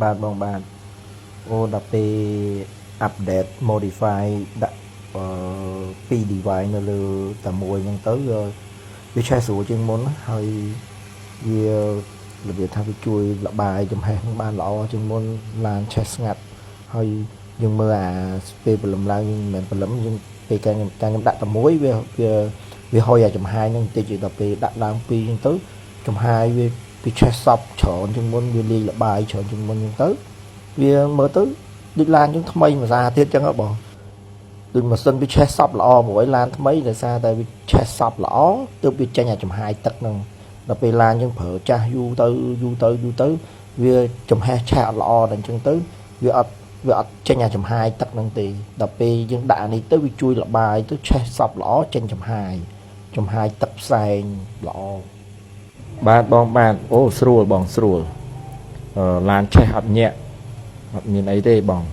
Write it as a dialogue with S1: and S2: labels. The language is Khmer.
S1: បាទបងបាទអូដល់ពេលអាប់ដេត modify ដាក់ពី device នៅលើតែមួយហ្នឹងទៅវាឆេះស្រួលជាងមុនហើយវារបៀបថាវាជួយលបាយចំហេះបានល្អជាងមុនឡានឆេះស្ងាត់ហើយយើងមើលអាពេលព្រលឹមឡើងយើងមិនមែនព្រលឹមយើងពេលការខ្ញុំដាក់តែមួយវាហុយអាចំហាយហ្នឹងបន្តិចដល់ពេលដាក់ឡើងពីរហ្នឹងទៅចំហាយវាឆេះសពច្រើនជាងមុនវាលាយលបាយច្រើនជាងមុនហ្នឹងទៅវាមើលទៅដូចឡានយើងថ្មីមួយសារទៀតចឹងហ៎បងដូចម៉ាស៊ីនវាឆេះសពល្អមួយឡានថ្មីដោយសារតែវាឆេះសពល្អទើបវាចេញអាចំហាយទឹកហ្នឹងដល់ពេលឡានយើងប្រើចាស់យូរទៅវាចំហេះឆេះអត់ល្អដល់អញ្ចឹងទៅវាអត់ចេញអាចំហាយទឹកហ្នឹងទេដល់ពេលយើងដាក់អានេះទៅវាជួយលបាយទៅឆេះសពល្អចេញចំហាយទឹកផ្សែងល្អបាទបងបាទអូស្រួលបងស្រួលឡានឆេះអត់ញាក់អត់មានអីទេបង